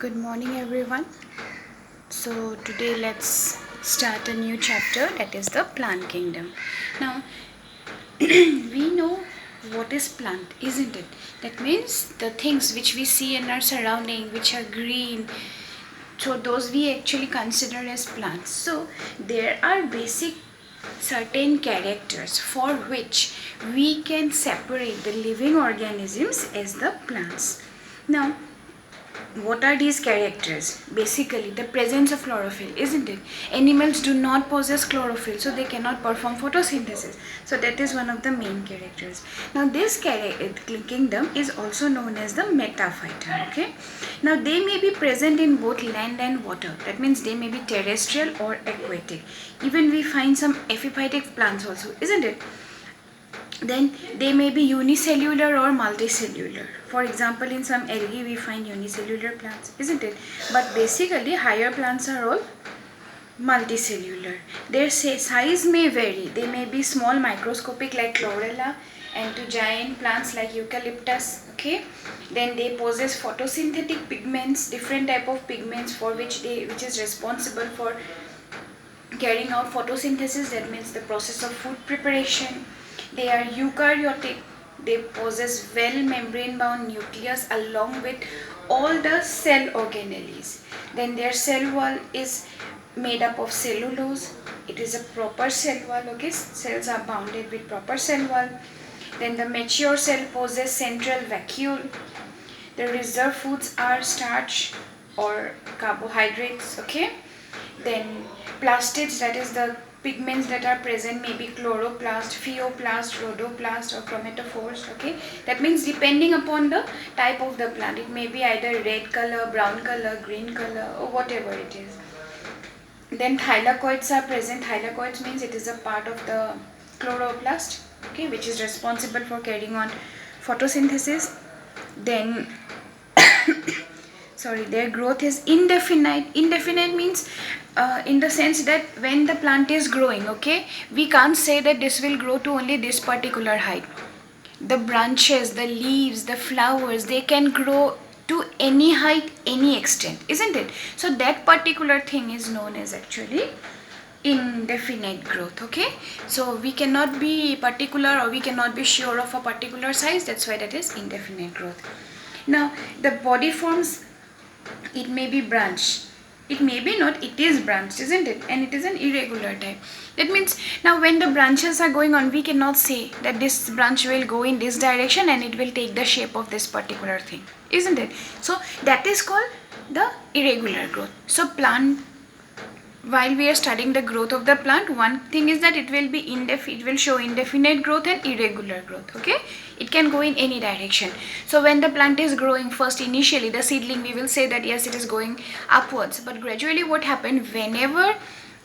Good morning, everyone. So, today let's start a new chapter, that is the plant kingdom. Now, we know what is plant, isn't it? That means the things which we see in our surrounding, which are green, so those we actually consider as plants. So, there are basic certain characters for which we can separate the living organisms as the plants. Now, what are these characters? Basically, the presence of chlorophyll, isn't it? Animals do not possess chlorophyll, so they cannot perform photosynthesis. So that is one of the main characters. Now, this kingdom is also known as the metaphyta. Okay. Now, they may be present in both land and water. That means they may be terrestrial or aquatic. Even we find some epiphytic plants also, isn't it? Then they may be unicellular or multicellular. For example, in some algae we find unicellular plants, isn't it? But basically higher plants are all multicellular. Their size may vary. They may be small microscopic like chlorella and to giant plants like eucalyptus. Okay. Then they possess photosynthetic pigments, different type of pigments for which is responsible for carrying out photosynthesis. That means the process of food preparation. They are eukaryotic. They possess well membrane bound nucleus along with all the cell organelles. Then their cell wall is made up of cellulose. It is a proper cell wall. Okay, cells are bounded with proper cell wall. Then the mature cell possesses central vacuole. The reserve foods are starch or carbohydrates. Okay. Then plastids, that is the pigments that are present, may be chloroplast, pheoplast, rhodoplast or chromatophores. Okay, that means depending upon the type of the plant, it may be either red color, brown color, green color or whatever it is. Then thylakoids are present. Thylakoids means it is a part of the chloroplast, okay, which is responsible for carrying on photosynthesis. Then their growth is indefinite. Indefinite means in the sense that when the plant is growing, okay, we can't say that this will grow to only this particular height. The branches, the leaves, the flowers, they can grow to any height, any extent, isn't it? So that particular thing is known as actually indefinite growth. Okay, so we cannot be particular or we cannot be sure of a particular size. That's why that is indefinite growth. Now the body forms, it may be branched, it may be not, it is branched, isn't it? And it is an irregular type. That means now when the branches are going on, we cannot say that this branch will go in this direction and it will take the shape of this particular thing, isn't it? So that is called the irregular growth. So plant, while we are studying the growth of the plant, one thing is that it will be it will show indefinite growth and irregular growth. Okay, it can go in any direction. So when the plant is growing, first initially the seedling, we will say that yes, it is going upwards, but gradually what happened, whenever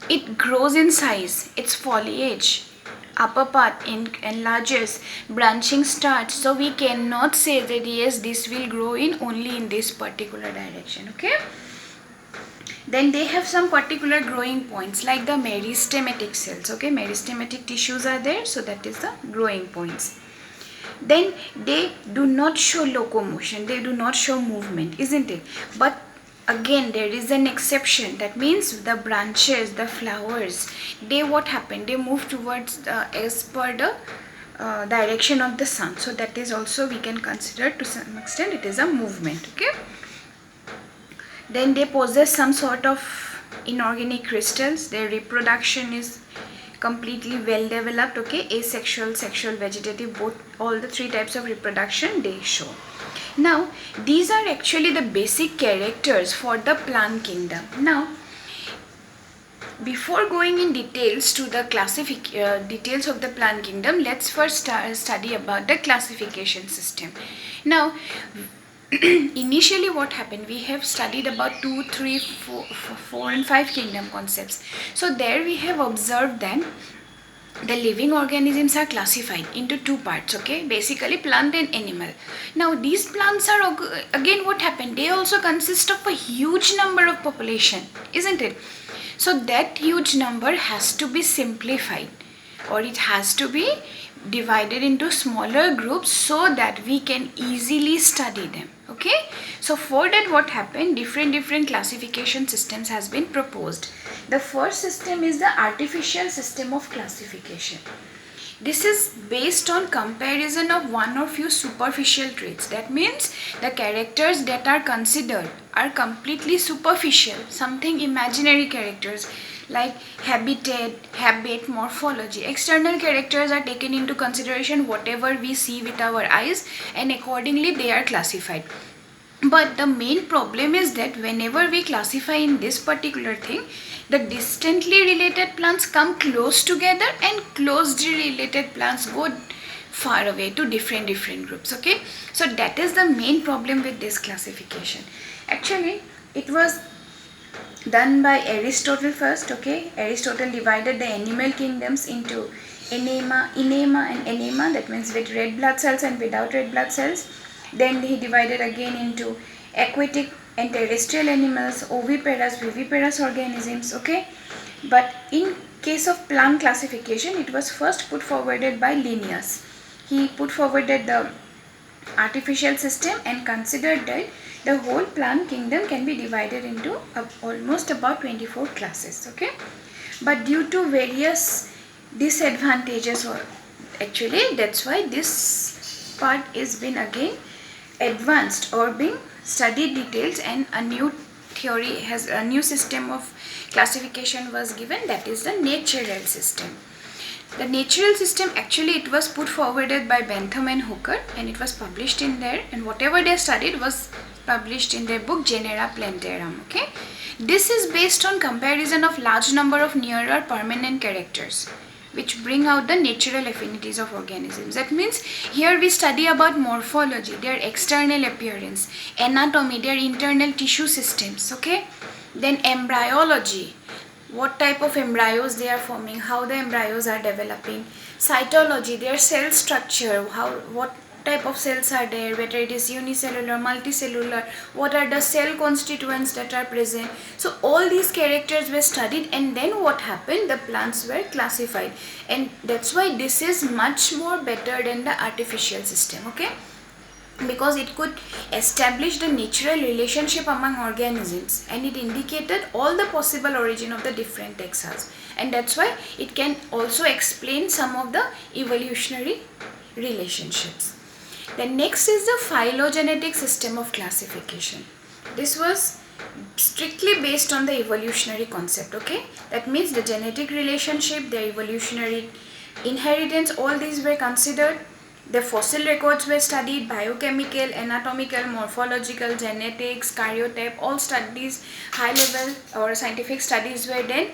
it grows in size, its foliage upper part enlarges, branching starts, so we cannot say that yes, this will grow in only in this particular direction. Okay, then they have some particular growing points like the meristematic cells. Okay, meristematic tissues are there, so that is the growing points. Then they do not show locomotion, they do not show movement, isn't it? But again there is an exception. That means the branches, the flowers, they what happen, they move towards as per the direction of the sun. So that is also we can consider to some extent it is a movement. Okay, then they possess some sort of inorganic crystals. Their reproduction is completely well developed. Okay, asexual, sexual, vegetative, both, all the three types of reproduction they show. Now these are actually the basic characters for the plant kingdom. Now before going in details to the details of the plant kingdom, let's first study about the classification system. Now initially what happened, we have studied about 2, 3, 4 and 5 kingdom concepts. So there we have observed that the living organisms are classified into two parts. Okay, basically plant and animal. Now these plants are, again what happened, they also consist of a huge number of population, isn't it? So that huge number has to be simplified, or it has to be divided into smaller groups so that we can easily study them. Okay, so for that what happened, different classification systems has been proposed. The first system is the artificial system of classification. This is based on comparison of one or few superficial traits. That means the characters that are considered are completely superficial, something imaginary characters like habitat, habit, morphology. External characters are taken into consideration, whatever we see with our eyes, and accordingly they are classified. But the main problem is that whenever we classify in this particular thing, the distantly related plants come close together and closely related plants go far away to different groups. Okay, so that is the main problem with this classification. Actually, it was done by Aristotle first. Okay, Aristotle divided the animal kingdoms into enema and anema, that means with red blood cells and without red blood cells. Then he divided again into aquatic and terrestrial animals, oviparous, viviparous organisms. Okay, but in case of plant classification, it was first put forwarded by Linnaeus. He put forwarded the artificial system and considered that the whole plant kingdom can be divided into almost about 24 classes. Okay, but due to various disadvantages, or actually that's why this part is been again advanced or being studied details, and a new theory has a new system of classification was given, that is the natural system. The natural system, actually it was put forwarded by Bentham and Hooker, and it was published in there, and whatever they studied was published in their book Genera Plantarum. Okay, this is based on comparison of large number of nearer permanent characters which bring out the natural affinities of organisms. That means here we study about morphology, their external appearance, anatomy, their internal tissue systems. Okay, then embryology, what type of embryos they are forming, how the embryos are developing, cytology, their cell structure, what type of cells are there, whether it is unicellular, multicellular, what are the cell constituents that are present. So all these characters were studied, and then what happened, the plants were classified, and that's why this is much more better than the artificial system. Okay, because it could establish the natural relationship among organisms, and it indicated all the possible origin of the different taxa, and that's why it can also explain some of the evolutionary relationships. The next is the phylogenetic system of classification. This was strictly based on the evolutionary concept. Okay, that means the genetic relationship, the evolutionary inheritance, all these were considered. The fossil records were studied, biochemical, anatomical, morphological, genetics, karyotype, all studies, high level or scientific studies were done,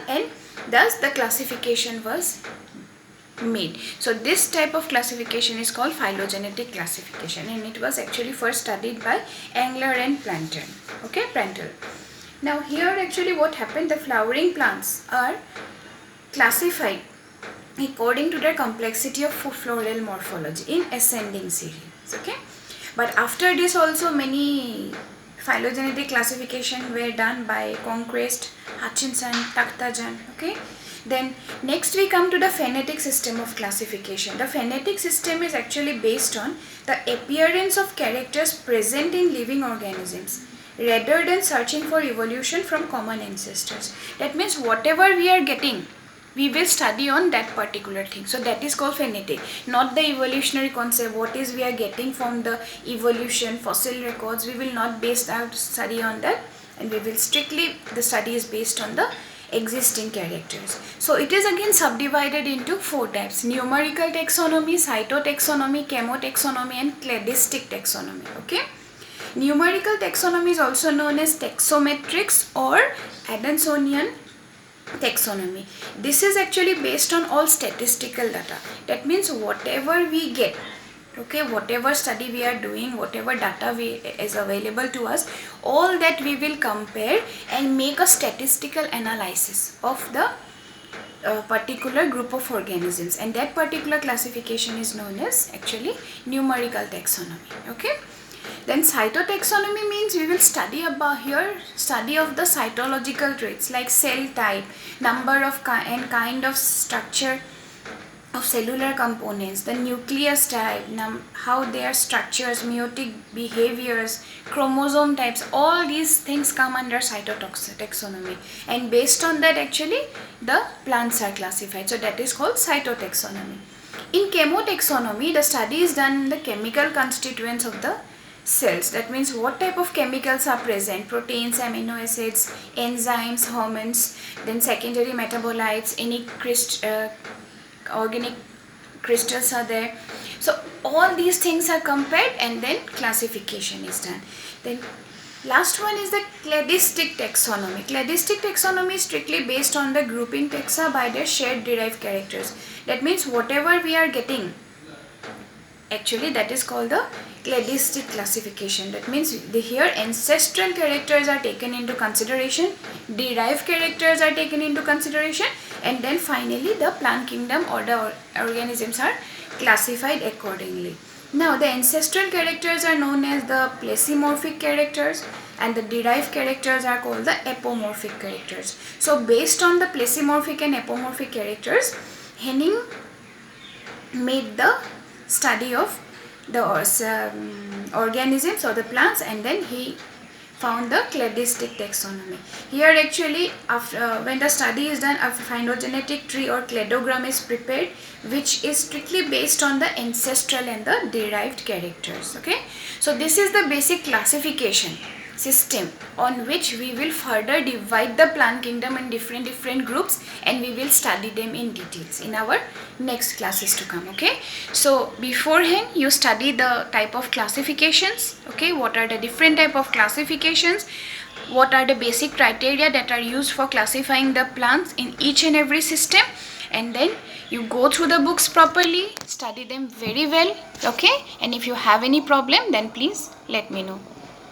and thus the classification was made. So this type of classification is called phylogenetic classification, and it was actually first studied by Engler and Planter. Okay, Planter. Now here actually what happened, the flowering plants are classified according to their complexity of floral morphology in ascending series. Okay, but after this also many phylogenetic classification were done by Conquest, Hutchinson, Takhtajan. Okay, then next we come to the phenetic system of classification. The phenetic system is actually based on the appearance of characters present in living organisms rather than searching for evolution from common ancestors. That means whatever we are getting, we will study on that particular thing. So that is called phenetic, not the evolutionary concept. What is we are getting from the evolution, fossil records, we will not base our study on that, and we will strictly, the study is based on the existing characters. So it is again subdivided into 4 types: numerical taxonomy, cytotaxonomy, chemotaxonomy, and cladistic taxonomy. Okay, numerical taxonomy is also known as taxometrics or Adansonian taxonomy. This is actually based on all statistical data. That means whatever we get, okay, whatever study we are doing, whatever data is available to us, all that we will compare and make a statistical analysis of the particular group of organisms, and that particular classification is known as actually numerical taxonomy. Okay, then cytotaxonomy means we will study about study of the cytological traits like cell type, number of and kind of structure of cellular components, the nucleus type, how their structures, meiotic behaviors, chromosome types, all these things come under cytotaxonomy, and based on that actually the plants are classified. So that is called cytotaxonomy. In chemotaxonomy, the study is done in the chemical constituents of the cells. That means what type of chemicals are present: proteins, amino acids, enzymes, hormones, then secondary metabolites, any organic crystals are there. So all these things are compared and then classification is done. Then last one is the cladistic taxonomy. Cladistic taxonomy is strictly based on the grouping taxa by their shared derived characters. That means whatever we are getting, actually that is called the cladistic classification. That means here ancestral characters are taken into consideration, derived characters are taken into consideration, and then finally the plant kingdom or the organisms are classified accordingly. Now the ancestral characters are known as the placemorphic characters, and the derived characters are called the apomorphic characters. So based on the placemorphic and apomorphic characters, Henning made the study of the organisms or the plants, and then he found the cladistic taxonomy. Here actually after when the study is done, a phylogenetic tree or cladogram is prepared, which is strictly based on the ancestral and the derived characters. Okay, so this is the basic classification system on which we will further divide the plant kingdom in different groups, and we will study them in details in our next classes to come. Okay, so beforehand you study the type of classifications. Okay, what are the different type of classifications, what are the basic criteria that are used for classifying the plants in each and every system, and then you go through the books properly, study them very well. Okay, and if you have any problem, then please let me know.